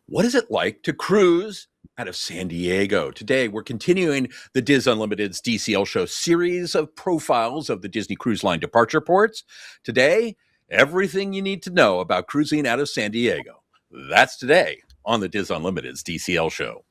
What is it like to cruise out of San Diego? Today, we're continuing the DIS Unlimited's DCL Show series of profiles of the Disney Cruise Line departure ports. Today, everything you need to know about cruising out of San Diego. That's today on the DIS Unlimited's DCL Show.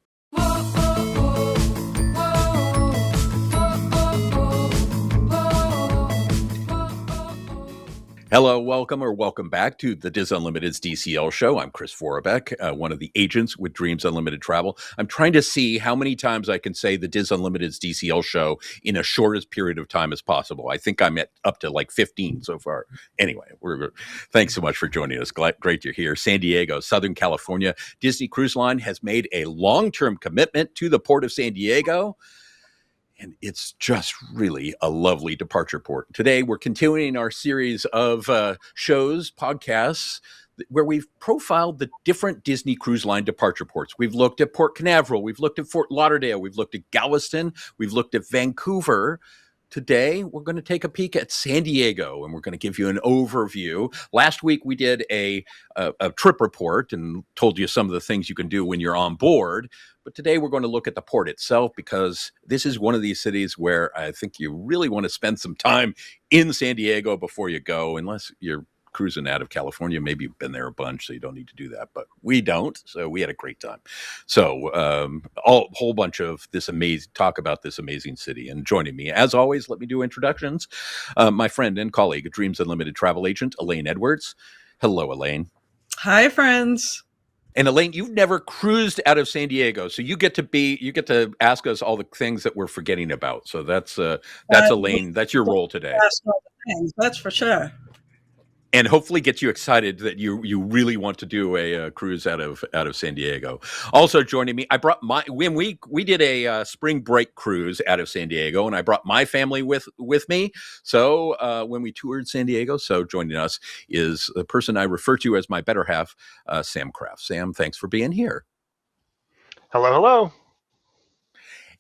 Hello, welcome back to the DIS Unlimited's DCL Show. I'm Chris Forbeck, one of the agents with Dreams Unlimited Travel. I'm trying to see how many times I can say the DIS Unlimited's DCL Show in a shortest period of time as possible. I think I'm up to like 15 so far. Anyway, thanks so much for joining us. Great you're here. San Diego, Southern California. Disney Cruise Line has made a long-term commitment to the port of San Diego. And it's just really a lovely departure port. Today, we're continuing our series of shows, podcasts, where we've profiled the different Disney Cruise Line departure ports. We've looked at Port Canaveral. We've looked at Fort Lauderdale. We've looked at Galveston. We've looked at Vancouver. Today, we're going to take a peek at San Diego, and we're going to give you an overview. Last week, we did a trip report and told you some of the things you can do when you're on board. But today, we're going to look at the port itself, because this is one of these cities where I think you really want to spend some time in San Diego before you go, unless you're cruising out of California. Maybe you've been there a bunch, so you don't need to do that, but we don't. So we had a great time. So a whole bunch of talk about this amazing city. And joining me, as always, let me do introductions. My friend and colleague, Dreams Unlimited travel agent, Elaine Edwards. Hello, Elaine. Hi, friends. And Elaine, you've never cruised out of San Diego, so you get to ask us all the things that we're forgetting about. So that's Elaine. That's your role today. That's for sure. And hopefully get you excited that you really want to do a cruise out of San Diego. Also joining me, I brought when we did a spring break cruise out of San Diego, and I brought my family with me. So when we toured San Diego, so joining us is the person I refer to as my better half, Sam Kraft. Sam, thanks for being here. Hello.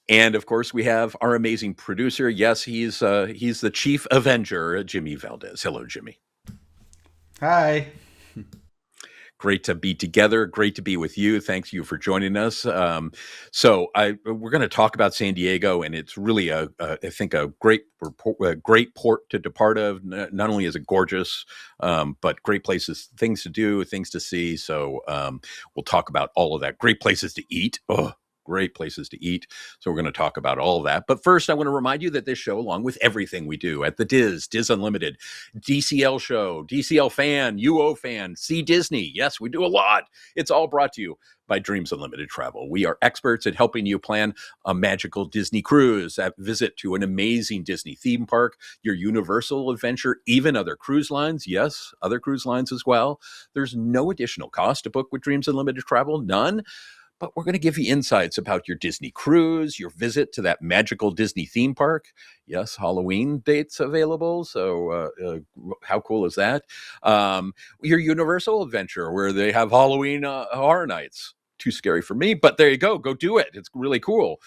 And of course, we have our amazing producer. Yes, he's the chief avenger, Jimmy Valdez. Hello, Jimmy. Hi. Great to be together. Great to be with you. Thanks you for joining us. We're going to talk about San Diego, and it's really I think a great port to depart of. Not only is it gorgeous, but great places, things to do, things to see. So we'll talk about all of that. Great places to eat. Great places to eat. So we're going to talk about all of that. But first, I want to remind you that this show, along with everything we do at the DIS Unlimited, DCL Show, DCL Fan, UO Fan, See Disney. Yes, we do a lot. It's all brought to you by Dreams Unlimited Travel. We are experts at helping you plan a magical Disney cruise, a visit to an amazing Disney theme park, your Universal adventure, even other cruise lines. Yes, other cruise lines as well. There's no additional cost to book with Dreams Unlimited Travel, none. But we're going to give you insights about your Disney cruise, your visit to that magical Disney theme park. Yes, Halloween dates available. So how cool is that? Your Universal adventure where they have Halloween horror nights. Too scary for me, but there you go. Go do it. It's really cool.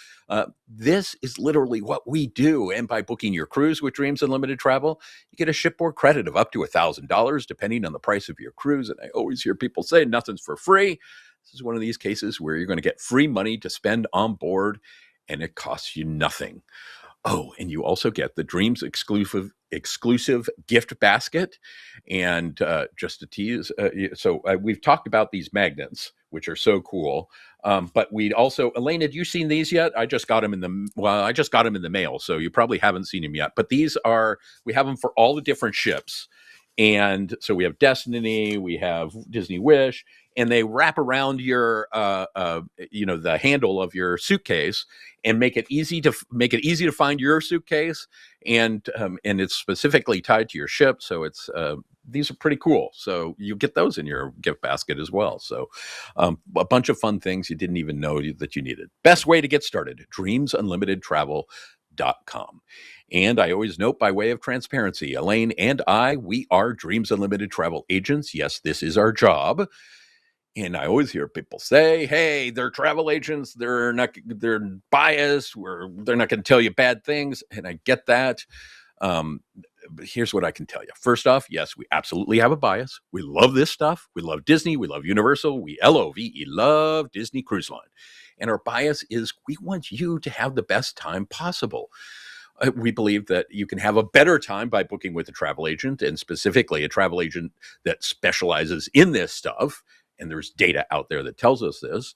This is literally what we do. And by booking your cruise with Dreams Unlimited Travel, you get a shipboard credit of up to $1,000, depending on the price of your cruise. And I always hear people say nothing's for free. This is one of these cases where you're going to get free money to spend on board, and it costs you nothing. Oh, and you also get the Dreams exclusive gift basket. And just to tease, we've talked about these magnets, which are so cool. But we'd also, Elaine, had you seen these yet? I just got them in the mail, so you probably haven't seen them yet. But we have them for all the different ships. And so we have Destiny, we have Disney Wish, and they wrap around your, the handle of your suitcase and make it easy to find your suitcase. And it's specifically tied to your ship. So these are pretty cool. So you get those in your gift basket as well. So a bunch of fun things you didn't even know that you needed. Best way to get started, dreamsunlimitedtravel.com. And I always note, by way of transparency, Elaine and we are Dreams Unlimited travel agents. Yes, this is our job. And I always hear people say, hey, they're travel agents. They're biased. They're not going to tell you bad things. And I get that. here's what I can tell you. First off, yes, we absolutely have a bias. We love this stuff. We love Disney. We love Universal. We LOVE love Disney Cruise Line. And our bias is we want you to have the best time possible. We believe that you can have a better time by booking with a travel agent, and specifically a travel agent that specializes in this stuff. And there's data out there that tells us this.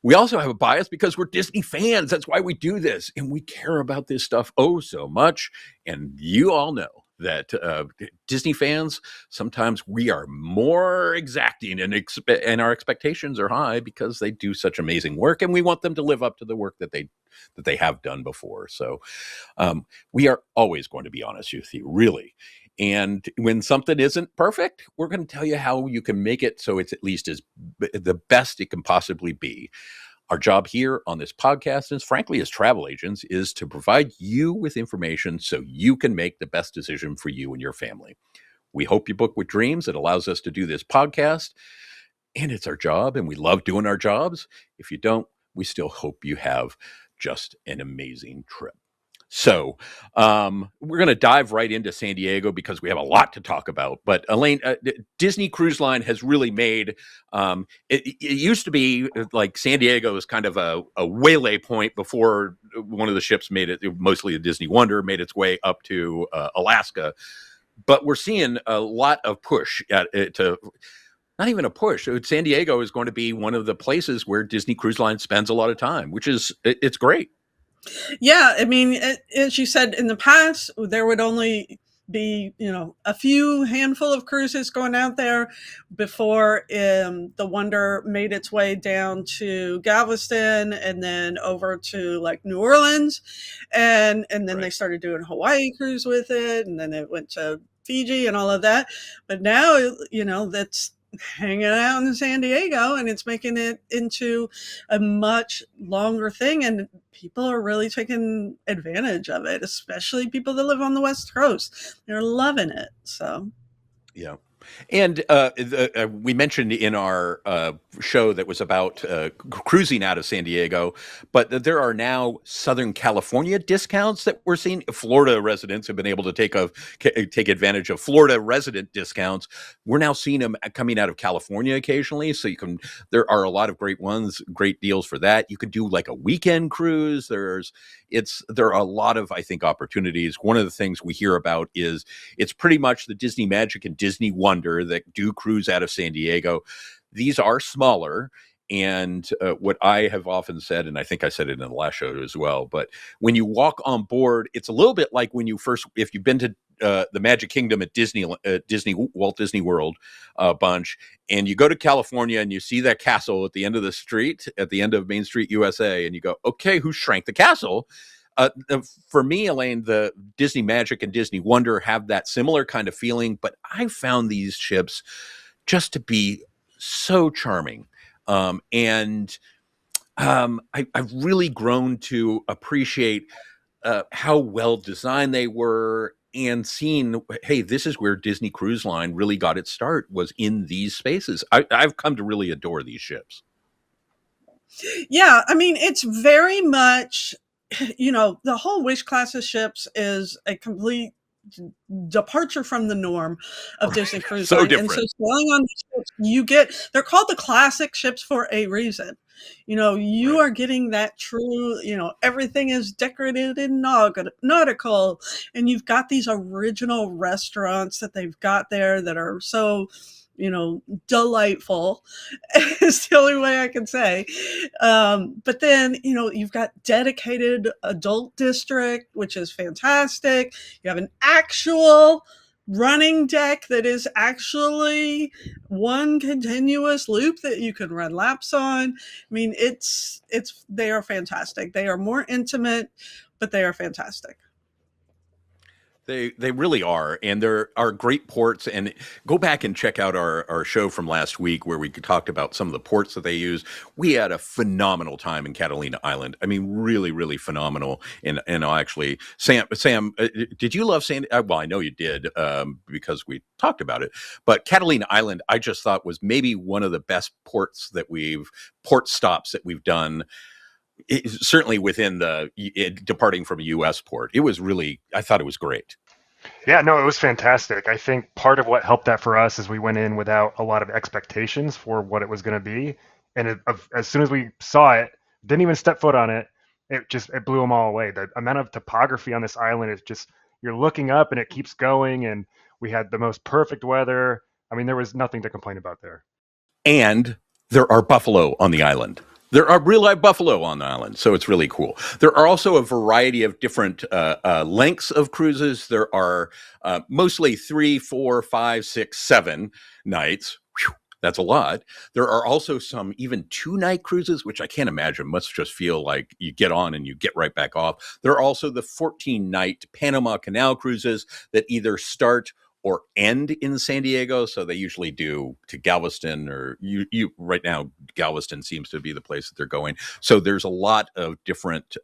We also have a bias because we're Disney fans. That's why we do this. And we care about this stuff oh so much. And you all know that Disney fans, sometimes we are more exacting and our expectations are high because they do such amazing work. And we want them to live up to the work that they have done before. So we are always going to be honest with you, really. And when something isn't perfect, we're going to tell you how you can make it so it's at least as the best it can possibly be. Our job here on this podcast, and frankly, as travel agents, is to provide you with information so you can make the best decision for you and your family. We hope you book with dreams. It allows us to do this podcast, and it's our job, and we love doing our jobs. If you don't, we still hope you have just an amazing trip. So we're going to dive right into San Diego because we have a lot to talk about. But Elaine, Disney Cruise Line has really made it used to be like San Diego was kind of a waylay point before one of the ships made it, mostly a Disney Wonder, made its way up to Alaska. But we're seeing a lot of push to not even a push. San Diego is going to be one of the places where Disney Cruise Line spends a lot of time, which is it's great. Yeah, I mean, as you said, in the past, there would only be, a few handful of cruises going out there before the Wonder made its way down to Galveston and then over to like New Orleans. And then Right. they started doing Hawaii cruise with it. And then it went to Fiji and all of that. But now, that's hanging out in San Diego and it's making it into a much longer thing. And people are really taking advantage of it, especially people that live on the West Coast. They're loving it. So, Yeah. And we mentioned in our show that was about cruising out of San Diego, but there are now Southern California discounts that we're seeing. Florida residents have been able to take advantage of Florida resident discounts. We're now seeing them coming out of California occasionally. So there are a lot of great ones, great deals for that. You could do like a weekend cruise. There are a lot of, I think, opportunities. One of the things we hear about is it's pretty much the Disney Magic and Disney Wonder that do cruise out of San Diego. These are smaller. And what I have often said, and I think I said it in the last show as well, but when you walk on board, it's a little bit like when if you've been to the Magic Kingdom at Walt Disney World bunch, and you go to California and you see that castle at the end of the street, at the end of Main Street, USA, and you go, okay, who shrank the castle? For me, Elaine, the Disney Magic and Disney Wonder have that similar kind of feeling, but I found these ships just to be so charming. I've really grown to appreciate how well designed they were and seeing, hey, this is where Disney Cruise Line really got its start, was in these spaces. I've come to really adore these ships. yeah, I mean, it's very much, the whole Wish class of ships is a complete departure from the norm of Disney Cruise So Line. different. And so sailing on these ships, they're called the classic ships for a reason. You Right. are getting that true, everything is decorated in nautical, and you've got these original restaurants that they've got there that are so, delightful. It's the only way I can say. But then, you've got dedicated adult district, which is fantastic. You have an actual running deck that is actually one continuous loop that you can run laps on. I mean, they are fantastic. They are more intimate, but they are fantastic. They really are, and there are great ports. And go back and check out our show from last week where we talked about some of the ports that they use. We had a phenomenal time in Catalina Island. I mean, really, really phenomenal. And actually, Sam, did you love well, I know you did because we talked about it. But Catalina Island, I just thought was maybe one of the best port stops that we've done. Certainly within departing from a U.S. port. I thought it was great. Yeah, no, it was fantastic. I think part of what helped that for us is we went in without a lot of expectations for what it was going to be, and as soon as we saw it, didn't even step foot on it. It blew them all away. The amount of topography on this island is just you're looking up and it keeps going, and we had the most perfect weather. I mean, there was nothing to complain about there. And there are buffalo on the island. There are real live buffalo on the island, so it's really cool. There are also a variety of different lengths of cruises. There are mostly 3, 4, 5, 6, 7 nights. Whew, that's a lot. There are also some even 2-night cruises, which I can't imagine. Must just feel like you get on and you get right back off. There are also the 14-night Panama Canal cruises that either start or end in San Diego. So they usually do to Galveston, or you right now, Galveston seems to be the place that they're going. So there's a lot of different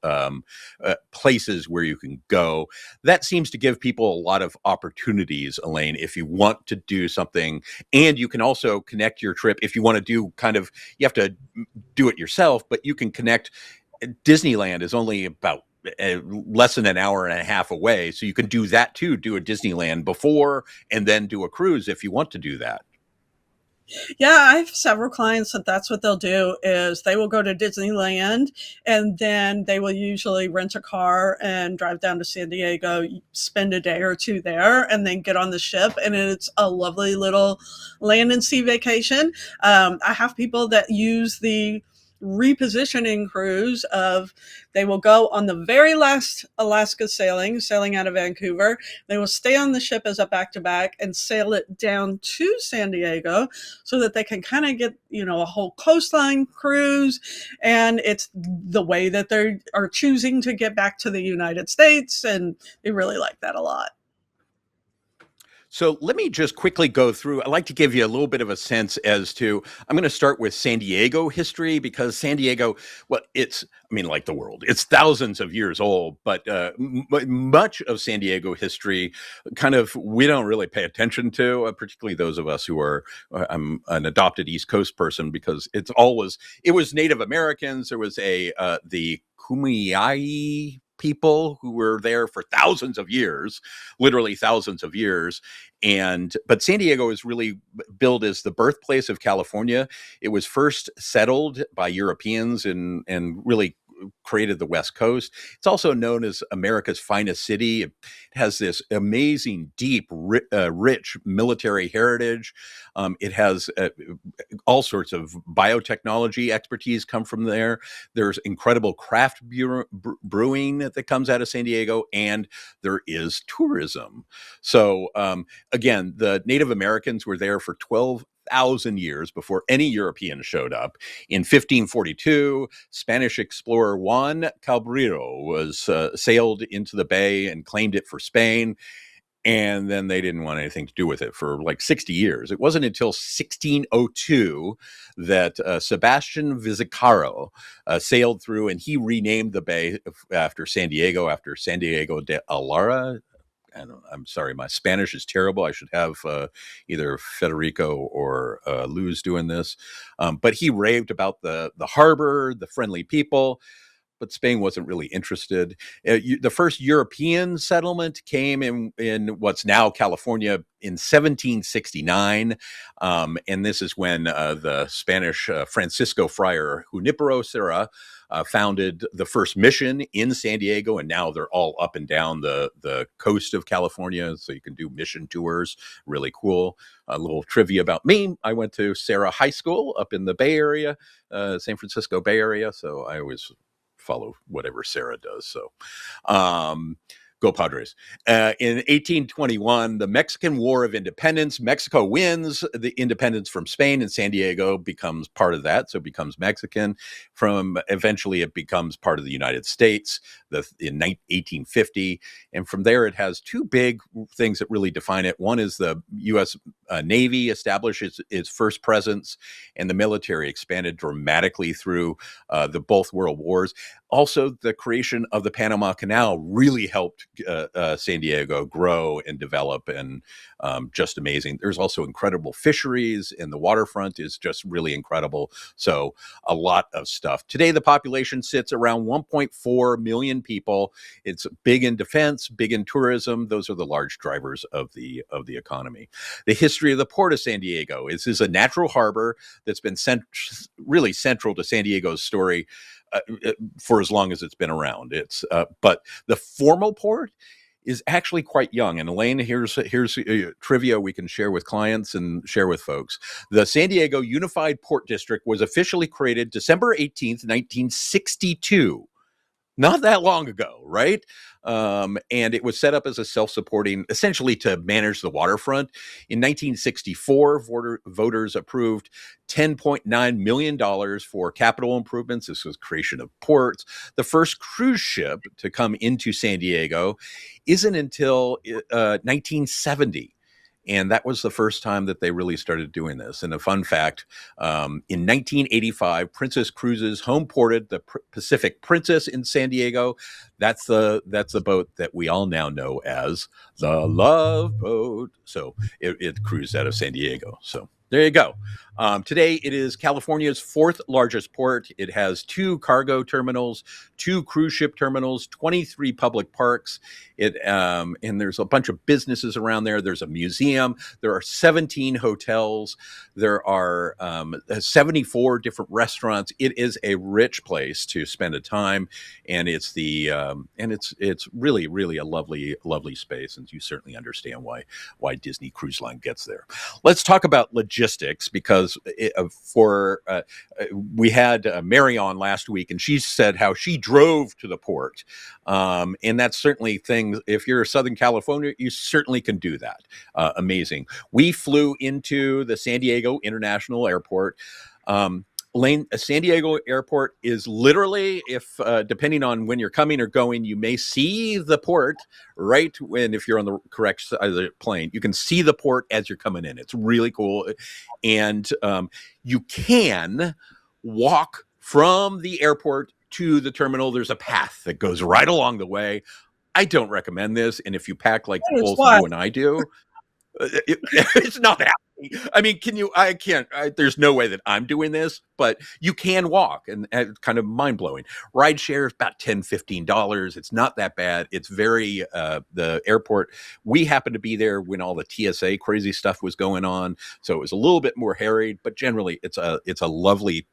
places where you can go. That seems to give people a lot of opportunities, Elaine, if you want to do something. And you can also connect your trip if you want to do you have to do it yourself, but you can connect. Disneyland is only about less than an hour and a half away. So you can do that too, do a Disneyland before and then do a cruise if you want to do that. Yeah, I have several clients that's what they'll do is they will go to Disneyland and then they will usually rent a car and drive down to San Diego, spend a day or two there, and then get on the ship. And it's a lovely little land and sea vacation. I have people that use the repositioning cruise of they will go on the very last Alaska sailing out of Vancouver. They will stay on the ship as a back-to-back and sail it down to San Diego so that they can kind of get, a whole coastline cruise. And it's the way that they are choosing to get back to the United States. And they really like that a lot. So let me just quickly go through. I'd like to give you a little bit of a sense as to, I'm going to start with San Diego history, because San Diego, like the world, it's thousands of years old, but much of San Diego history we don't really pay attention to, particularly those of us who are, I'm an adopted East Coast person, because it was Native Americans. There was the Kumeyaay people who were there for thousands of years, literally thousands of years. But San Diego is really billed as the birthplace of California. It was first settled by Europeans and really created the West Coast. It's also known as America's finest city. It has this amazing, deep, rich military heritage. It has all sorts of biotechnology expertise come from there. There's incredible craft brewing that comes out of San Diego, and there is tourism. So again, the Native Americans were there for 12,000 years before any European showed up. In 1542, Spanish explorer Juan Cabrero was sailed into the bay and claimed it for Spain. And then they didn't want anything to do with it for like 60 years. It wasn't until 1602 that Sebastian Vizcarro sailed through, and he renamed the bay after San Diego de Alara. I'm sorry, my Spanish is terrible. I should have either Federico or Luz doing this. But he raved about the harbor, the friendly people. But Spain wasn't really interested. The first European settlement came in what's now California in 1769. And this is when the Spanish Francisco friar Junipero Serra founded the first mission in San Diego. And now they're all up and down the coast of California. So you can do mission tours. Really cool. A little trivia about me. I went to Serra High School up in the Bay Area, San Francisco Bay Area. So I always follow whatever Sarah does. So go Padres. In 1821, the Mexican War of Independence, Mexico wins the independence from Spain, and San Diego becomes part of that. So it becomes Mexican. Eventually it becomes part of the United States in 1850. And from there, it has two big things that really define it. One is the U.S. Navy established its first presence, and the military expanded dramatically through both world wars. Also, the creation of the Panama Canal really helped San Diego grow and develop, and just amazing. There's also incredible fisheries, and the waterfront is just really incredible. So a lot of stuff. Today, the population sits around 1.4 million people. It's big in defense, big in tourism. Those are the large drivers of the economy. The history of the Port of San Diego is a natural harbor that's been really central to San Diego's story for as long as it's been around. But the formal port is actually quite young. And Elaine, here's trivia we can share with clients and share with folks. The San Diego Unified Port District was officially created December 18th, 1962. Not that long ago, right? And it was set up as a self-supporting, essentially to manage the waterfront. In 1964, voters approved $10.9 million for capital improvements. This was creation of ports. The first cruise ship to come into San Diego isn't until 1970. And that was the first time that they really started doing this. And a fun fact, in 1985, Princess Cruises home ported the Pacific Princess in San Diego. That's the boat that we all now know as the Love Boat. So it cruised out of San Diego. So there you go. Today, it is California's fourth largest port. It has 2 cargo terminals, 2 cruise ship terminals, 23 public parks. And there's a bunch of businesses around there. There's a museum. There are 17 hotels. There are 74 different restaurants. It is a rich place to spend a time, and it's it's really, really a lovely space. And you certainly understand why Disney Cruise Line gets there. Let's talk about logistics, because we had Mary on last week, and she said how she drove to the port. And that's certainly things, if you're Southern California, you certainly can do that. Amazing. We flew into the San Diego International Airport. Lane, San Diego Airport is literally, if depending on when you're coming or going, you may see the port right when, if you're on the correct side of the plane, you can see the port as you're coming in. It's really cool. And you can walk from the airport to the terminal. There's a path that goes right along the way. I don't recommend this. And if you pack like both you and I do, it's not happening. I mean, I can't, there's no way that I'm doing this, but you can walk, and it's kind of mind blowing. Ride share is about $10, $15. It's not that bad. It's very, the airport, we happened to be there when all the TSA crazy stuff was going on. So it was a little bit more harried, but generally it's a lovely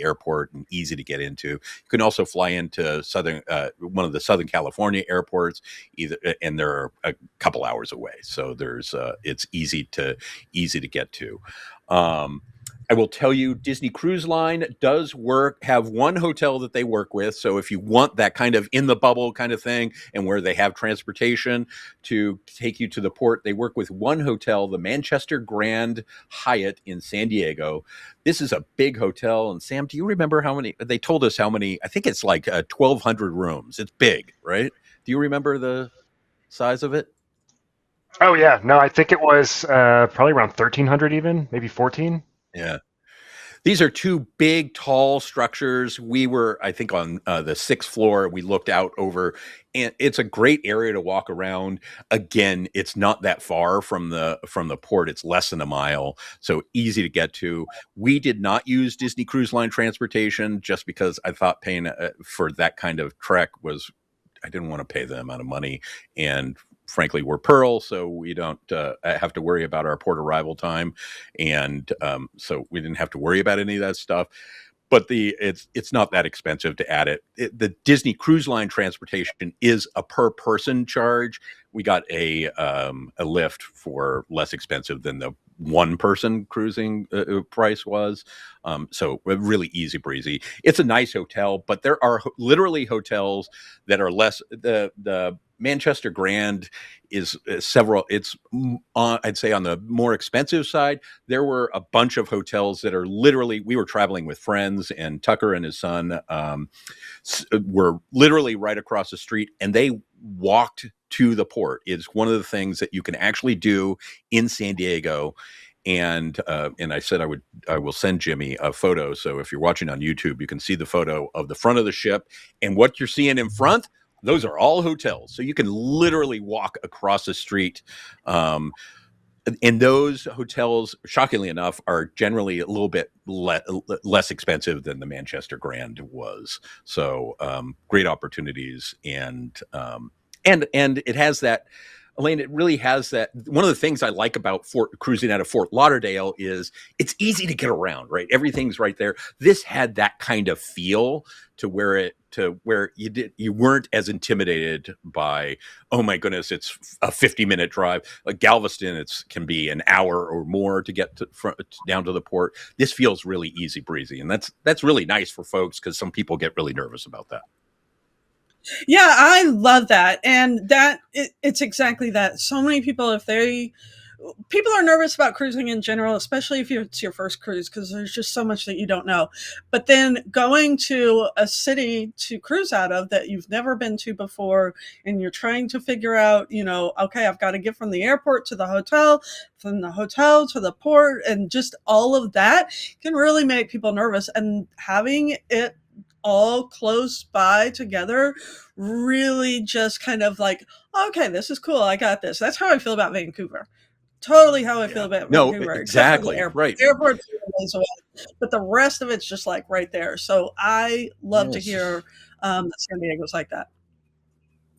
airport and easy to get into. You can also fly into one of the Southern California airports and they're a couple hours away. So it's easy to get to. I will tell you, Disney Cruise Line does have one hotel that they work with. So if you want that kind of in the bubble kind of thing, and where they have transportation to take you to the port, they work with one hotel, the Manchester Grand Hyatt in San Diego. This is a big hotel. And Sam, do you remember how many? They told us how many. I think it's like 1,200 rooms. It's big, right? Do you remember the size of it? Oh yeah, no, I think it was probably around 1,300, even maybe 14. Yeah. These are 2 big, tall structures. We were, I think, on the 6th floor. We looked out over, and it's a great area to walk around. Again, it's not that far from the port. It's less than a mile, so easy to get to. We did not use Disney Cruise Line transportation just because I thought paying for that kind of trek I didn't want to pay the amount of money, and frankly, we're Pearl, so we don't have to worry about our port arrival time, and so we didn't have to worry about any of that stuff. But it's not that expensive to add it. The Disney Cruise Line transportation is a per person charge. We got a lift for less expensive than the one person cruising price was. So really easy breezy. It's a nice hotel, but there are literally hotels that are less. The Manchester Grand is several. It's I'd say on the more expensive side. There were a bunch of hotels that are literally. We were traveling with friends, and Tucker and his son were literally right across the street, and they walked to the port. It's one of the things that you can actually do in San Diego. And I said I will send Jimmy a photo. So if you're watching on YouTube, you can see the photo of the front of the ship, and what you're seeing in front. Those are all hotels. So you can literally walk across the street. And those hotels, shockingly enough, are generally a little bit less expensive than the Manchester Grand was. So great opportunities. And it has that, Elaine, it really has that. One of the things I like about cruising out of Fort Lauderdale is it's easy to get around, right? Everything's right there. This had that kind of feel to where you weren't as intimidated by, oh my goodness, it's a 50-minute drive. Like Galveston, can be an hour or more to get down to the port. This feels really easy breezy, and that's really nice for folks because some people get really nervous about that. Yeah, I love that. And it's exactly that. So many people, people are nervous about cruising in general, especially if it's your first cruise, because there's just so much that you don't know. But then going to a city to cruise out of that you've never been to before, and you're trying to figure out, okay, I've got to get from the airport to the hotel, from the hotel to the port, and just all of that can really make people nervous. And having it all close by together really just kind of like, okay, this is cool. I got this. That's how I feel about Vancouver. Totally how I feel about Vancouver. Exactly. Except for the airport. Right. The airport's a ways away, but the rest of it's just like right there. So I love to hear that San Diego's like that.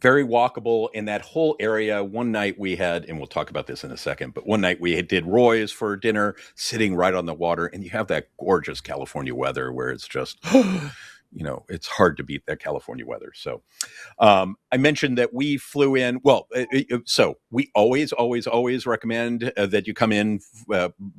Very walkable in that whole area. One night we had, and we'll talk about this in a second, but one night we did Roy's for dinner, sitting right on the water, and you have that gorgeous California weather where it's just, it's hard to beat that California weather. So I mentioned that we flew in. Well, so we always recommend that you come in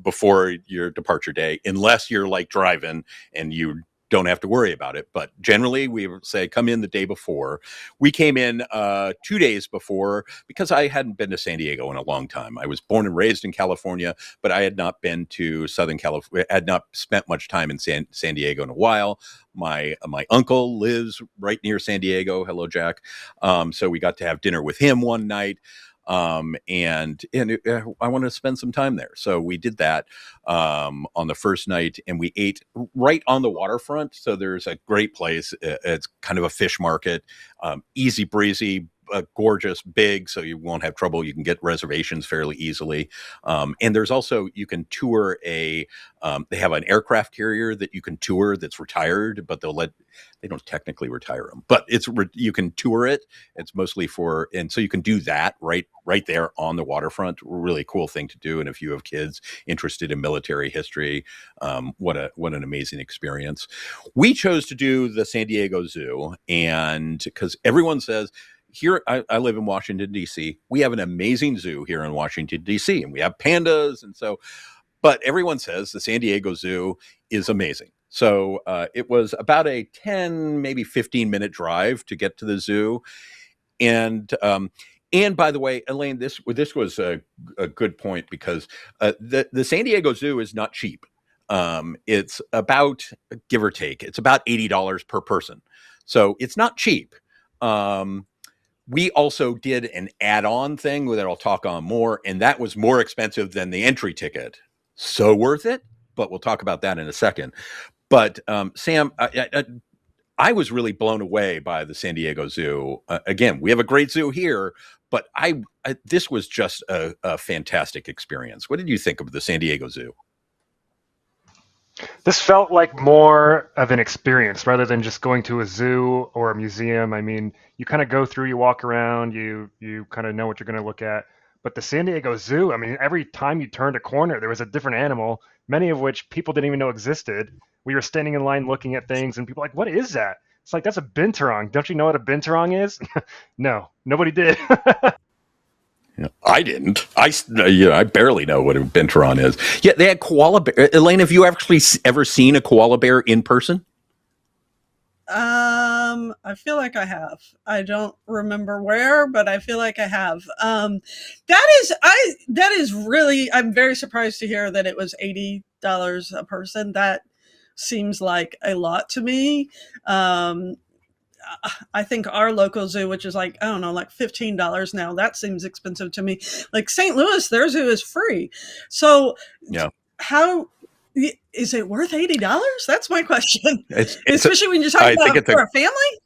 before your departure day, unless you're like driving and you don't have to worry about it. But generally, we say come in the day before. We came in 2 days before because I hadn't been to San Diego in a long time. I was born and raised in California, but I had not been to Southern California. Had not spent much time in San Diego in a while. My uncle lives right near San Diego. Hello, Jack. So we got to have dinner with him one night. And I wanted to spend some time there. So we did that on the first night, and we ate right on the waterfront. So there's a great place. It's kind of a fish market, easy breezy, gorgeous, big, so you won't have trouble. You can get reservations fairly easily. And there's also, you can tour they have an aircraft carrier that you can tour that's retired, but they don't technically retire them, but you can tour it. It's mostly and so you can do that right there on the waterfront. Really cool thing to do. And if you have kids interested in military history, what an amazing experience. We chose to do the San Diego Zoo, and because everyone says, here, I live in Washington, D.C. We have an amazing zoo here in Washington, D.C., and we have pandas. And so, but everyone says the San Diego Zoo is amazing. So it was about a 10, maybe 15-minute drive to get to the zoo. And by the way, Elaine, this was a good point because the San Diego Zoo is not cheap. It's about, give or take, it's about $80 per person. So it's not cheap. We also did an add-on thing that I'll talk on more, and that was more expensive than the entry ticket. So worth it, but we'll talk about that in a second. But Sam, I was really blown away by the San Diego Zoo. Again, we have a great zoo here, but this was just a fantastic experience. What did you think of the San Diego Zoo? This felt like more of an experience rather than just going to a zoo or a museum. I mean, you kind of go through, you walk around, you kind of know what you're going to look at. But the San Diego Zoo, I mean, every time you turned a corner, there was a different animal, many of which people didn't even know existed. We were standing in line looking at things, and people were like, what is that? It's like, that's a binturong. Don't you know what a binturong is? No, nobody did. I didn't. I barely know what a binturong is. Yeah, they had koala bear. Elaine, have you actually ever seen a koala bear in person? I feel like I have. I don't remember where, but I feel like I have. That is really, I'm very surprised to hear that it was $80 a person. That seems like a lot to me. Um, I think our local zoo, which is like, I don't know, like $15 now, that seems expensive to me. Like St. Louis, their zoo is free. So Yeah. how is it worth $80? That's my question. It's Especially when you're talking I think about it's for a family.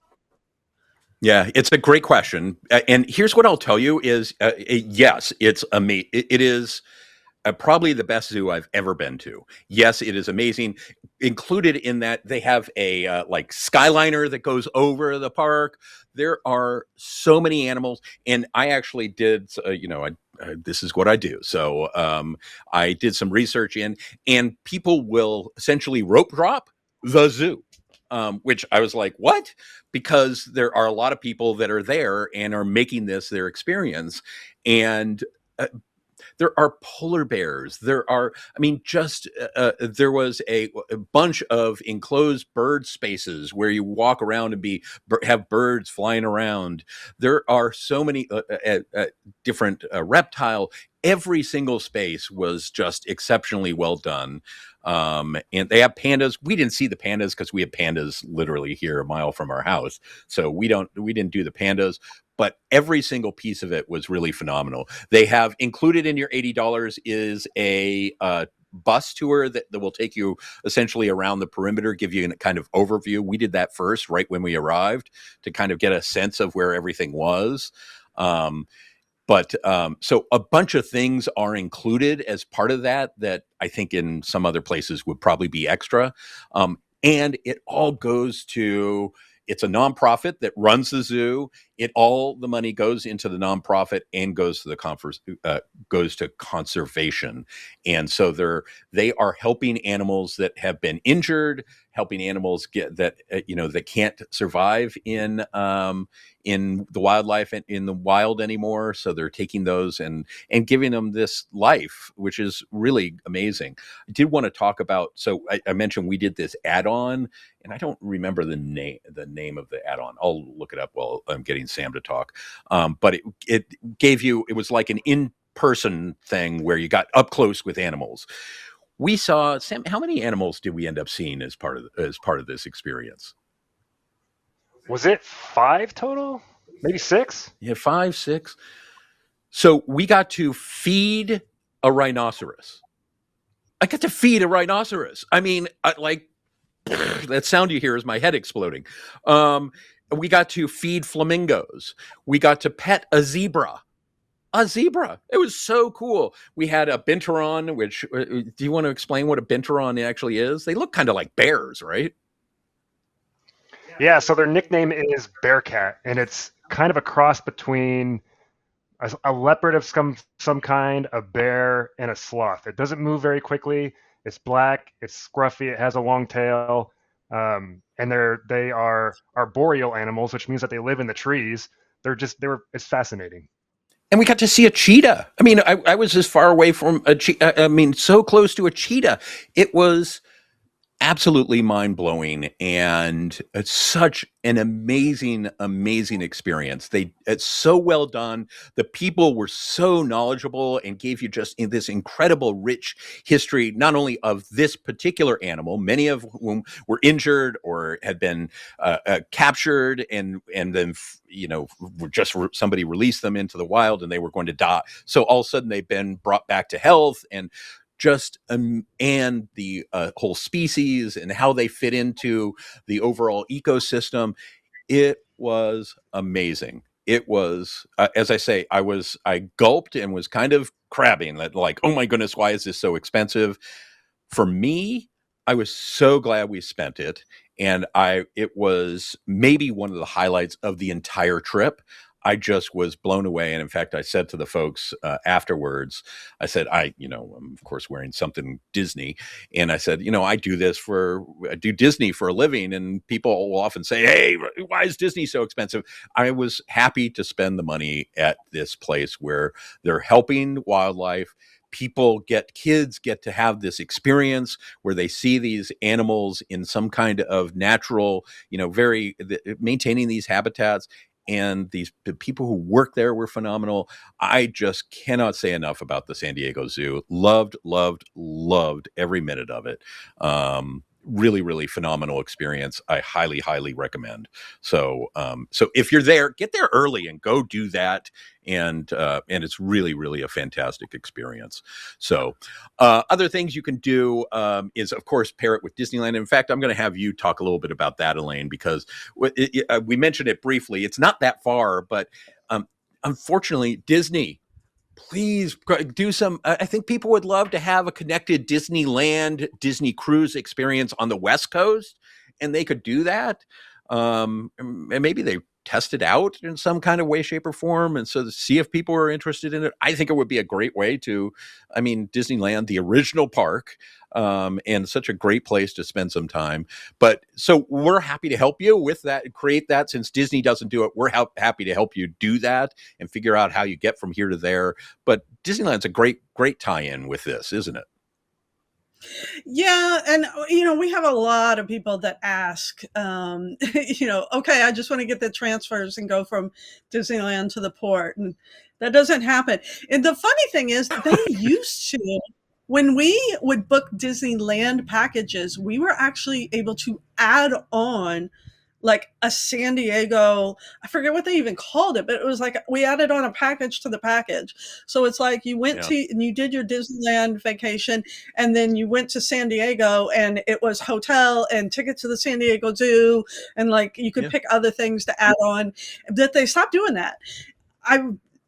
Yeah, it's a great question. And here's what I'll tell you is, yes, it's amazing. It is probably the best zoo I've ever been to. Yes, it is amazing. Included in that, they have a like Skyliner that goes over the park. There are so many animals, and I actually did. This is what I do. So I did some research and people will essentially rope drop the zoo. Which I was like, what? Because there are a lot of people that are there and are making this their experience. And there are polar bears. There are, I mean, just there was a bunch of enclosed bird spaces where you walk around and have birds flying around. There are so many different reptile. Every single space was just exceptionally well done. And they have pandas. We didn't see the pandas because we have pandas literally here a mile from our house. So we didn't do the pandas, but every single piece of it was really phenomenal. They have included in your $80 is a bus tour that will take you essentially around the perimeter, give you a kind of overview. We did that first, right when we arrived, to kind of get a sense of where everything was. So a bunch of things are included as part of that I think in some other places would probably be extra. And it all goes to, it's a nonprofit that runs the zoo. All the money goes into the nonprofit and goes to conservation. And so they are helping animals that have been injured, helping animals that can't survive in the wildlife and in the wild anymore. So they're taking those and giving them this life, which is really amazing. I did want to talk about, so I mentioned we did this add-on, and I don't remember the name of the add-on. I'll look it up while I'm getting Sam to talk. But it was like an in-person thing where you got up close with animals. We saw, Sam, how many animals did we end up seeing as part of this experience? Was it 5 total? Maybe 6? Yeah, 5, 6. So we got to feed a rhinoceros. I got to feed a rhinoceros. I mean, that sound you hear is my head exploding. We got to feed flamingos. We got to pet a zebra. It was so cool. We had a binturong, which, do you want to explain what a binturong actually is? They look kind of like bears, right? Yeah, so their nickname is Bearcat, and it's kind of a cross between a leopard of some kind, a bear, and a sloth. It doesn't move very quickly. It's black. It's scruffy. It has a long tail, and they are arboreal animals, which means that they live in the trees. It's fascinating. And we got to see a cheetah. I mean, I was as far away from a cheetah. I mean, so close to a cheetah. It was absolutely mind-blowing, and it's such an amazing experience. It's so well done. The people were so knowledgeable and gave you just this incredible rich history, not only of this particular animal, many of whom were injured or had been captured, and then somebody released them into the wild and they were going to die, so all of a sudden they've been brought back to health, and and the whole species and how they fit into the overall ecosystem. It was amazing. It was, as I say, I gulped and was kind of crabbing, like, oh my goodness, why is this so expensive? For me, I was so glad we spent it. And it was maybe one of the highlights of the entire trip. I just was blown away. And in fact, I said to the folks afterwards, I said, I'm of course wearing something Disney. And I said, I do Disney for a living. And people will often say, hey, why is Disney so expensive? I was happy to spend the money at this place where they're helping wildlife. kids get to have this experience where they see these animals in some kind of natural, maintaining these habitats. And the people who work there were phenomenal. I just cannot say enough about the San Diego Zoo. Loved every minute of it. Really, really phenomenal experience. I highly, highly recommend. So if you're there, get there early and go do that. And it's really, really a fantastic experience. So other things you can do is, of course, pair it with Disneyland. In fact, I'm going to have you talk a little bit about that, Elaine, because we mentioned it briefly. It's not that far, but unfortunately, Disney, please do some. I think people would love to have a connected Disneyland, Disney cruise experience on the West Coast, and they could do that. And maybe they test it out in some kind of way, shape, or form, and so to see if people are interested in it. I think it would be a great way to, Disneyland, the original park, and such a great place to spend some time. But so we're happy to help you with that, create that. Since Disney doesn't do it, we're happy to help you do that and figure out how you get from here to there. But Disneyland's a great tie-in with this, isn't it? Yeah, and we have a lot of people that ask, okay, I just want to get the transfers and go from Disneyland to the port, and that doesn't happen. And the funny thing is, they used to, when we would book Disneyland packages, we were actually able to add on like a San Diego, I forget what they even called it, but it was like we added on a package to the package. So it's like you went to and you did your Disneyland vacation, and then you went to San Diego, and it was hotel and ticket to the San Diego Zoo, and like you could pick other things to add on. That they stopped doing that.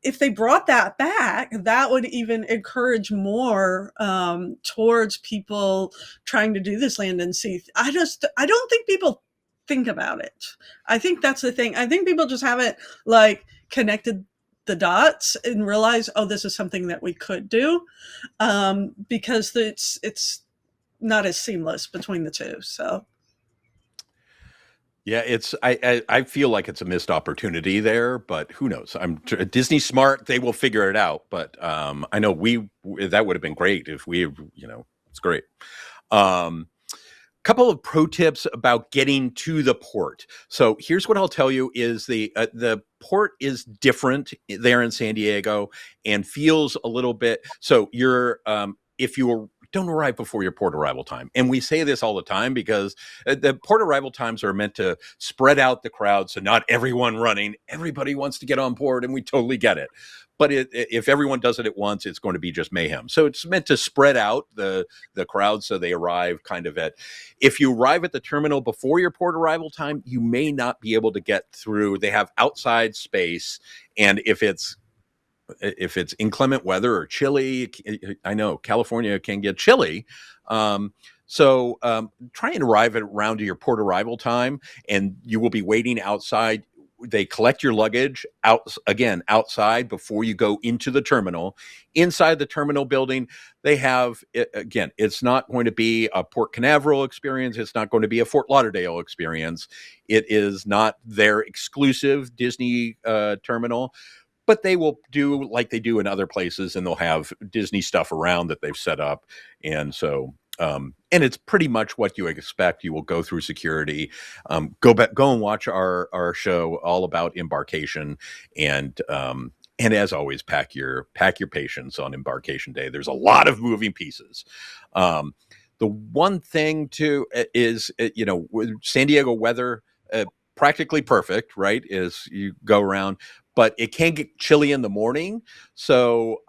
If they brought that back, that would even encourage more towards people trying to do this land and sea. I don't think people think about it. I think that's the thing. I think people just haven't like connected the dots and realized, oh, this is something that we could do, because it's not as seamless between the two. So yeah, I feel like it's a missed opportunity there, but who knows? Disney smart; they will figure it out. But I know that would have been great if it's great. Couple of pro tips about getting to the port. So here's what I'll tell you is the port is different there in San Diego and feels a little bit. So if you don't arrive before your port arrival time. And we say this all the time because the port arrival times are meant to spread out the crowd. So not everyone running, everybody wants to get on board, and we totally get it. But if everyone does it at once, it's going to be just mayhem. So it's meant to spread out the crowd so they arrive kind of if you arrive at the terminal before your port arrival time, you may not be able to get through. They have outside space. And if it's inclement weather or chilly, I know California can get chilly. So try and arrive around to your port arrival time, and you will be waiting outside. They collect your luggage outside before you go into the terminal. Inside the terminal building, they have, again, it's not going to be a Port Canaveral experience. It's not going to be a Fort Lauderdale experience. It is not their exclusive Disney terminal. But they will do like they do in other places, and they'll have Disney stuff around that they've set up. And so, and it's pretty much what you expect. You will go through security, go and watch our show all about embarkation, and as always, pack your patience on embarkation day. There's a lot of moving pieces. The one thing too is, with San Diego weather, practically perfect, right? Is you go around, but it can get chilly in the morning. So,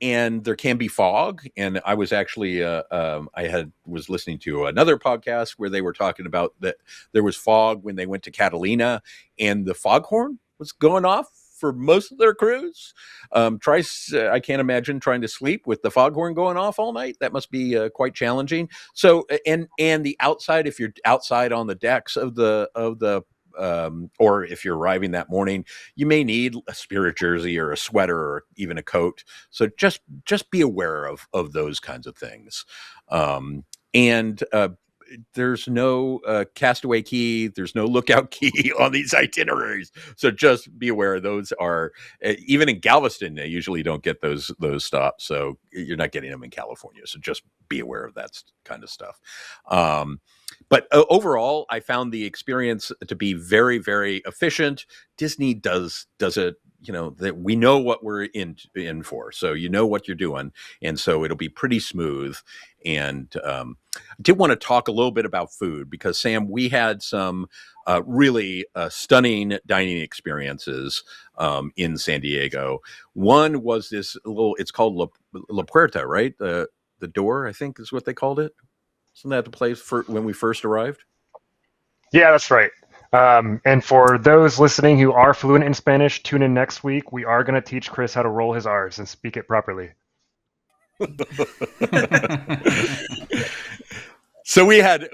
and there can be fog. And I was actually, was listening to another podcast where they were talking about that there was fog when they went to Catalina, and the foghorn was going off for most of their cruise. I can't imagine trying to sleep with the foghorn going off all night. That must be quite challenging. So, and the outside, if you're outside on the decks of the or if you're arriving that morning, you may need a spirit jersey or a sweater or even a coat. So just be aware of those kinds of things. And there's no castaway key, there's no lookout key on these itineraries. So just be aware those are even in Galveston. They usually don't get those stops, so you're not getting them in California. So just be aware of that kind of stuff. But overall, I found the experience to be very, very efficient. Disney does it. That we know what we're in for, so you know what you're doing, and so it'll be pretty smooth. And I did want to talk a little bit about food because, Sam, we had some really stunning dining experiences in San Diego. One was this it's called La Puerta, right? The door, I think, is what they called it. Isn't that the place for when we first arrived? Yeah, that's right. And for those listening who are fluent in Spanish, tune in next week. We are going to teach Chris how to roll his R's and speak it properly. So we had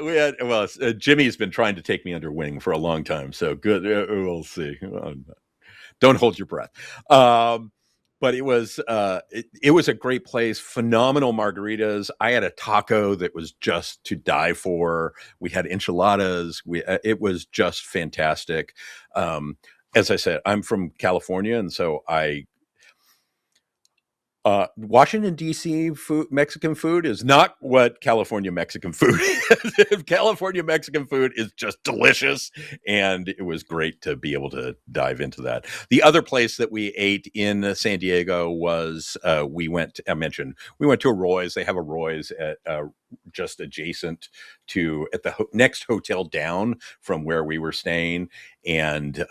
Jimmy's been trying to take me under wing for a long time. So good. We'll see. Don't hold your breath. But it was a great place. Phenomenal margaritas. I had a taco that was just to die for. We had enchiladas. It was just fantastic. As I said, I'm from California, and so Washington, D.C. Mexican food is not what California Mexican food is. California Mexican food is just delicious, and it was great to be able to dive into that. The other place that we ate in San Diego was we went to a Roy's. They have a Roy's at just adjacent to at the next hotel down from where we were staying, and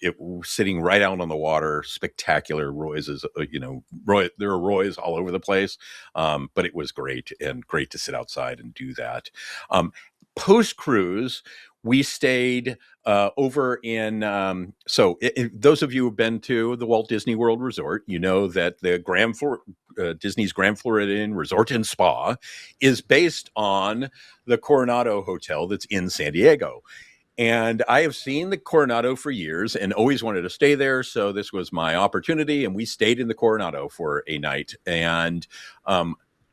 it sitting right out on the water. Spectacular Roy's is, there are Roy's all over the place. But it was great and great to sit outside and do that. Post cruise, we stayed over in, those of you who've been to the Walt Disney World Resort, you know that the Disney's Grand Floridian Resort and Spa is based on the Coronado Hotel that's in San Diego. And I have seen the Coronado for years and always wanted to stay there. So this was my opportunity. And we stayed in the Coronado for a night, and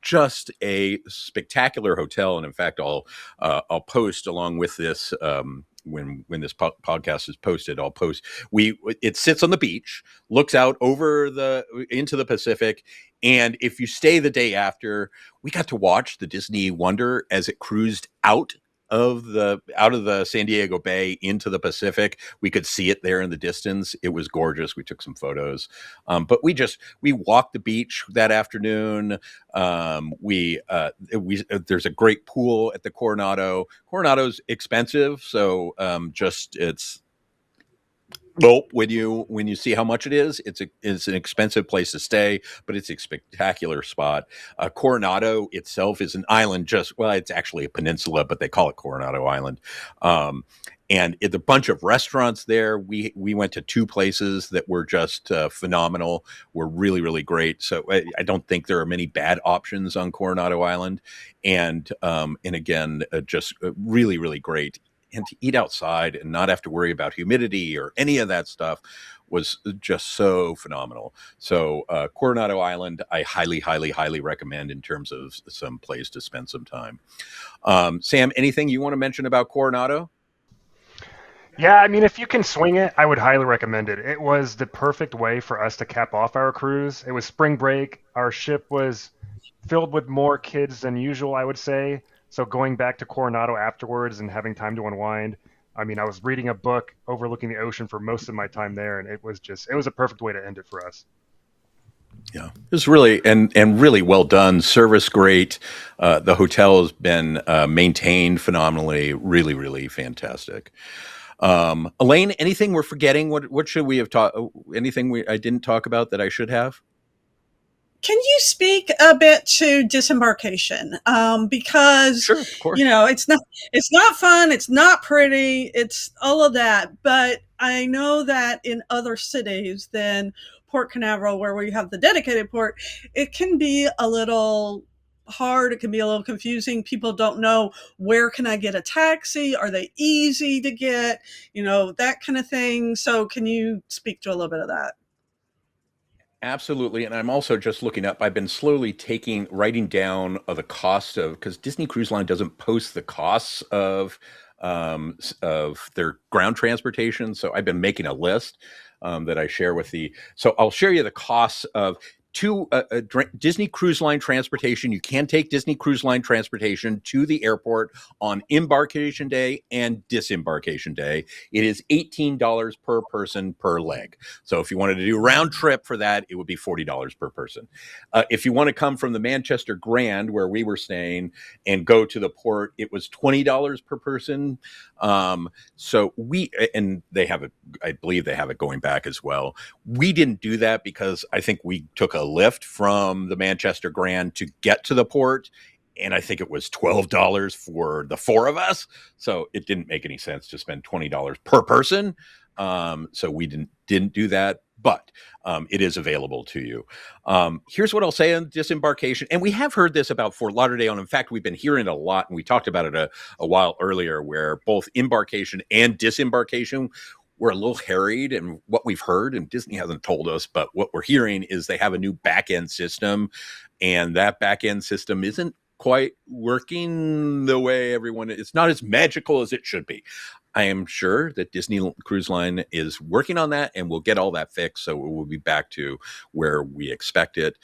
just a spectacular hotel. And in fact, I'll post along with this when this podcast is posted. I'll post. It sits on the beach, looks out over into the Pacific. And if you stay the day after, we got to watch the Disney Wonder as it cruised out of the San Diego Bay into the Pacific. We could see it there in the distance. It was gorgeous. We took some photos, but we walked the beach that afternoon. There's a great pool at the Coronado. Coronado's expensive, so when you see how much it is, it's an expensive place to stay, but it's a spectacular spot. Coronado itself is an island. It's actually a peninsula, but they call it Coronado Island. And it's a bunch of restaurants there. We went to two places that were just phenomenal. Were really, really great. So I don't think there are many bad options on Coronado Island. And again, just really, really great. And to eat outside and not have to worry about humidity or any of that stuff was just so phenomenal. So Coronado Island, I highly, highly, highly recommend in terms of some place to spend some time. Sam, anything you want to mention about Coronado? Yeah, I mean, if you can swing it, I would highly recommend it. It was the perfect way for us to cap off our cruise. It was spring break. Our ship was filled with more kids than usual, I would say. So going back to Coronado afterwards and having time to unwind, I mean, I was reading a book overlooking the ocean for most of my time there, and it was a perfect way to end it for us. Yeah, it was really and really well done. Service great. The hotel has been maintained phenomenally. Really, really fantastic. Elaine, anything we're forgetting? What should we have talked? Anything I didn't talk about that I should have? Can you speak a bit to disembarkation? Because sure, of course. It's not fun. It's not pretty. It's all of that. But I know that in other cities than Port Canaveral, where we have the dedicated port, it can be a little hard. It can be a little confusing. People don't know, where can I get a taxi? Are they easy to get? That kind of thing. So can you speak to a little bit of that? Absolutely. And I'm also just looking up, I've been slowly writing down the cost of, because Disney Cruise Line doesn't post the costs of their ground transportation. So I've been making a list that I share with so I'll share you the costs of Disney Cruise Line transportation. You can take Disney Cruise Line transportation to the airport on embarkation day and disembarkation day. It is $18 per person per leg. So if you wanted to do round trip for that, it would be $40 per person. If you want to come from the Manchester Grand, where we were staying, and go to the port, it was $20 per person. So they have it, I believe they have it going back as well. We didn't do that because I think we took a lift from the Manchester Grand to get to the port, and I think it was $12 for the four of us. So it didn't make any sense to spend $20 per person. So we didn't do that, but it is available to you. Here's what I'll say on disembarkation. And we have heard this about Fort Lauderdale. And in fact, we've been hearing it a lot. And we talked about it a while earlier, where both embarkation and disembarkation were a little harried. And what we've heard, and Disney hasn't told us, but what we're hearing is they have a new back-end system. And that back-end system isn't quite working the way it's not as magical as it should be. I am sure that Disney Cruise Line is working on that, and we'll get all that fixed, so we'll be back to where we expect it.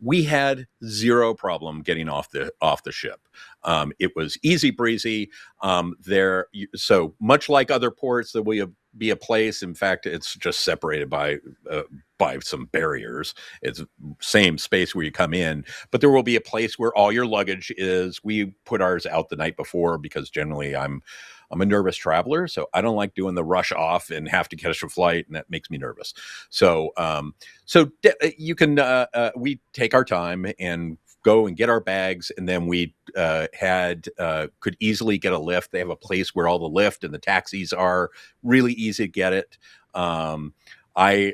We had zero problem getting off the ship. It was easy breezy. So much like other ports, there will be a place. In fact, it's just separated by some barriers. It's same space where you come in, but there will be a place where all your luggage is. We put ours out the night before because generally I'm a nervous traveler, so I don't like doing the rush off and have to catch a flight, and that makes me nervous. So you can we take our time and go and get our bags, and then we could easily get a lift. They have a place where all the lift and the taxis are really easy to get it. I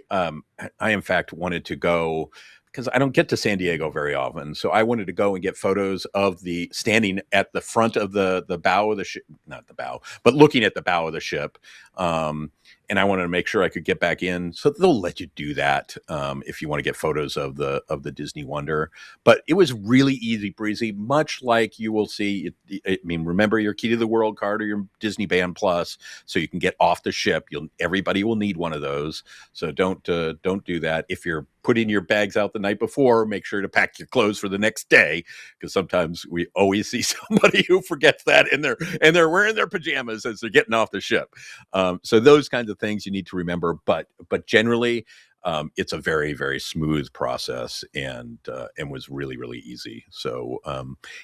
in fact wanted to go, because I don't get to San Diego very often. So I wanted to go and get photos of standing at the front of the bow of the ship, not the bow, but looking at the bow of the ship. And I wanted to make sure I could get back in. So they'll let you do that if you want to get photos of the Disney Wonder. But it was really easy breezy, much like you will see. Remember your Key to the World card or your Disney Band Plus, so you can get off the ship. Everybody will need one of those. So don't do that. If you're putting your bags out the night before, make sure to pack your clothes for the next day, because sometimes we always see somebody who forgets that, and they're wearing their pajamas as they're getting off the ship. So those kinds of things you need to remember, but generally it's a very, very smooth process, and was really, really easy. So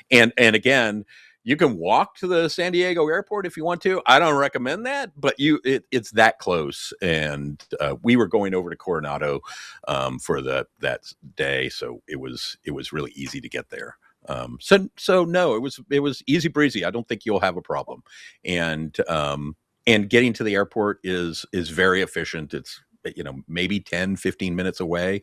and again, you can walk to the San Diego airport if you want to. I don't recommend that, but it's that close. And we were going over to Coronado for that day, so it was really easy to get there. So no, it was easy breezy. I don't think you'll have a problem. And getting to the airport is very efficient. It's maybe 10-15 minutes away.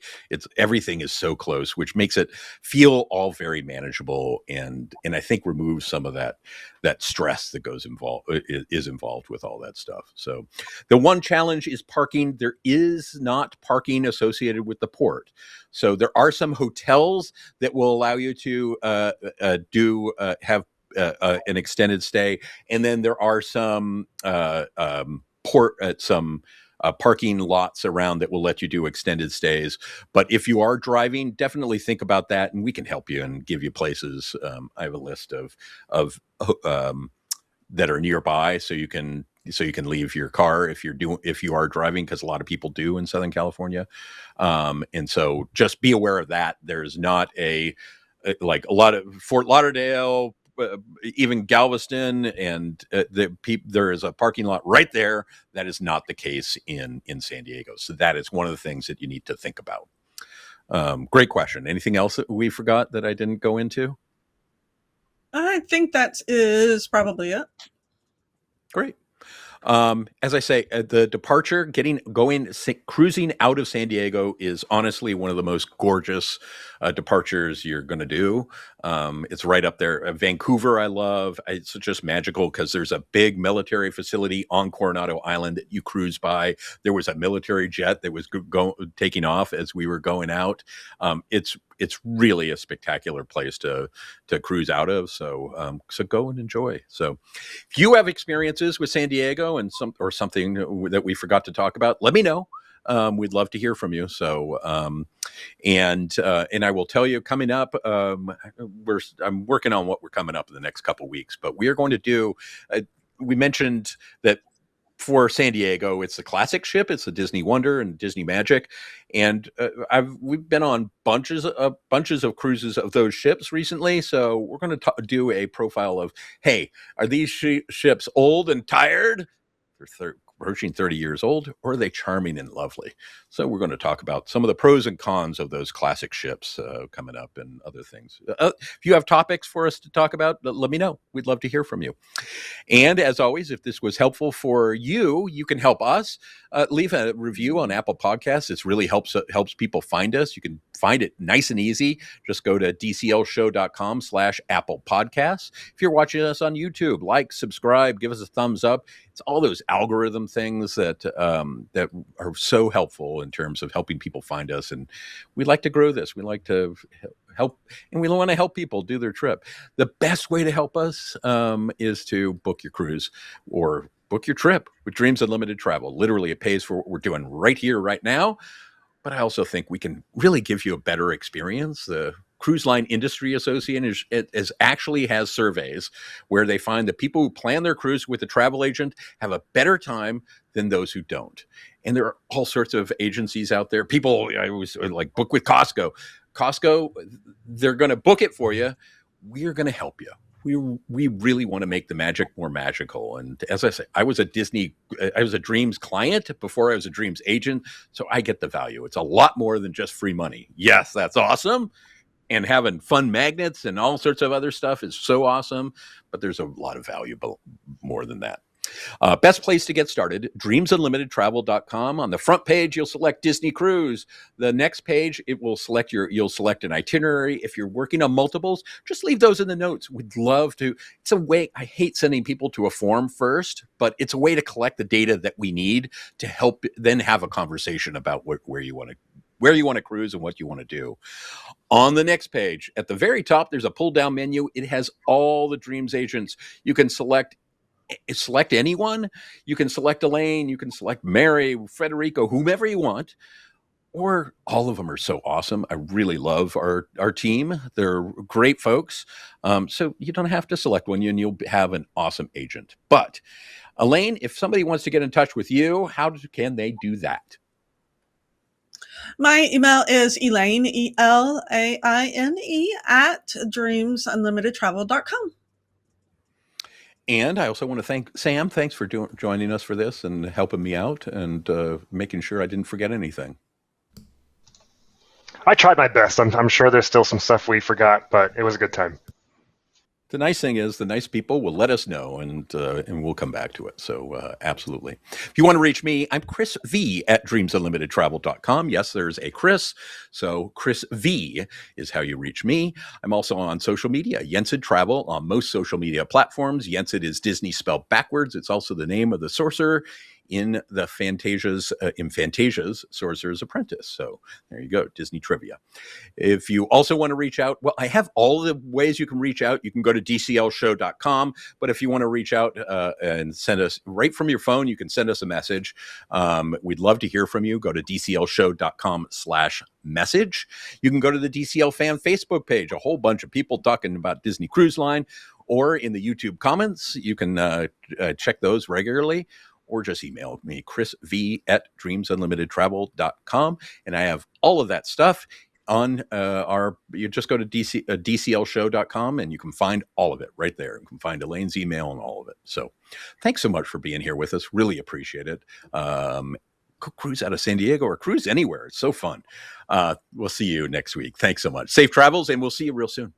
Everything is so close, which makes it feel all very manageable, and I think removes some of that stress that is involved with all that stuff. So the one challenge is parking. There is not parking associated with the port. So there are some hotels that will allow you to have an extended stay, and then there are some parking lots around that will let you do extended stays. But if you are driving, definitely think about that, and we can help you and give you places. I have a list of that are nearby, so you can leave your car if you are driving, because a lot of people do in Southern California. And so just be aware of that. There's not like a lot of Fort Lauderdale, even Galveston, and there is a parking lot right there. That is not the case in San Diego. So that is one of the things that you need to think about. Great question. Anything else that we forgot that I didn't go into? I think that is probably it. Great. As I say, the departure, cruising out of San Diego is honestly one of the most gorgeous departures you're going to do. It's right up there. Vancouver, I love. It's just magical because there's a big military facility on Coronado Island that you cruise by. There was a military jet that was taking off as we were going out. It's really a spectacular place to cruise out of. So go and enjoy. So if you have experiences with San Diego and something that we forgot to talk about, let me know. We'd love to hear from you. So, and I will tell you coming up, I'm working on what we're coming up in the next couple of weeks, but we are going to do, we mentioned that for San Diego, it's the classic ship. It's the Disney Wonder and Disney Magic. And we've been on bunches of cruises of those ships recently. So we're going to do a profile of, hey, are these ships old and tired? They're approaching 30 years old, or are they charming and lovely? So we're going to talk about some of the pros and cons of those classic ships coming up and other things. If you have topics for us to talk about, let me know. We'd love to hear from you. And as always, if this was helpful for you, you can help us. Leave a review on Apple Podcasts. It really helps people find us. You can find it nice and easy. Just go to dclshow.com/Apple Podcasts. If you're watching us on YouTube, like, subscribe, give us a thumbs up. It's all those algorithm things that are so helpful in terms of helping people find us. And we'd like to grow this. We like to help, and we want to help people do their trip. The best way to help us is to book your cruise or book your trip with Dreams Unlimited Travel. Literally, it pays for what we're doing right here, right now. But I also think we can really give you a better experience. The Cruise Line Industry Association actually has surveys where they find that people who plan their cruise with a travel agent have a better time than those who don't. And there are all sorts of agencies out there. People, I always like book with Costco. Costco, they're going to book it for you. We're going to help you. We really want to make the magic more magical. And as I say, I was a Dreams client before I was a Dreams agent. So I get the value. It's a lot more than just free money. Yes, that's awesome. And having fun magnets and all sorts of other stuff is so awesome. But there's a lot of value more than that. Best place to get started, dreamsunlimitedtravel.com. On the front page, you'll select Disney Cruise. The next page, you'll select an itinerary. If you're working on multiples, just leave those in the notes. We'd love to. It's a way, I hate sending people to a form first, but it's a way to collect the data that we need to help then have a conversation about where you want to cruise and what you want to do. On the next page, at the very top, there's a pull-down menu. It has all the Dreams agents. You can select anyone. You can select Elaine. You can select Mary, Federico, whomever you want. Or all of them are so awesome. I really love our team. They're great folks. So you don't have to select one, and you'll have an awesome agent. But Elaine, if somebody wants to get in touch with you, how can they do that? My email is Elaine, ELAINE, at dreamsunlimitedtravel.com. And I also want to thank Sam. Thanks for joining us for this and helping me out and making sure I didn't forget anything. I tried my best. I'm sure there's still some stuff we forgot, but it was a good time. The nice thing is the nice people will let us know, and we'll come back to it. So absolutely. If you want to reach me, I'm Chris V at dreamsunlimitedtravel.com. Yes, there's a Chris. So Chris V is how you reach me. I'm also on social media, Yensid Travel on most social media platforms. Yensid is Disney spelled backwards. It's also the name of the sorcerer in the Fantasia's Sorcerer's Apprentice. So there you go, Disney trivia. If you also want to reach out, well, I have all the ways you can reach out. You can go to dclshow.com, but if you want to reach out and send us right from your phone, you can send us a message. We'd love to hear from you. Go to dclshow.com/message. You can go to the DCL fan Facebook page, a whole bunch of people talking about Disney Cruise Line, or in the YouTube comments. You can check those regularly. Or just email me, chrisv at dreamsunlimitedtravel.com. And I have all of that stuff on you just go to dclshow.com and you can find all of it right there. You can find Elaine's email and all of it. So thanks so much for being here with us. Really appreciate it. Cruise out of San Diego or cruise anywhere. It's so fun. We'll see you next week. Thanks so much. Safe travels, and we'll see you real soon.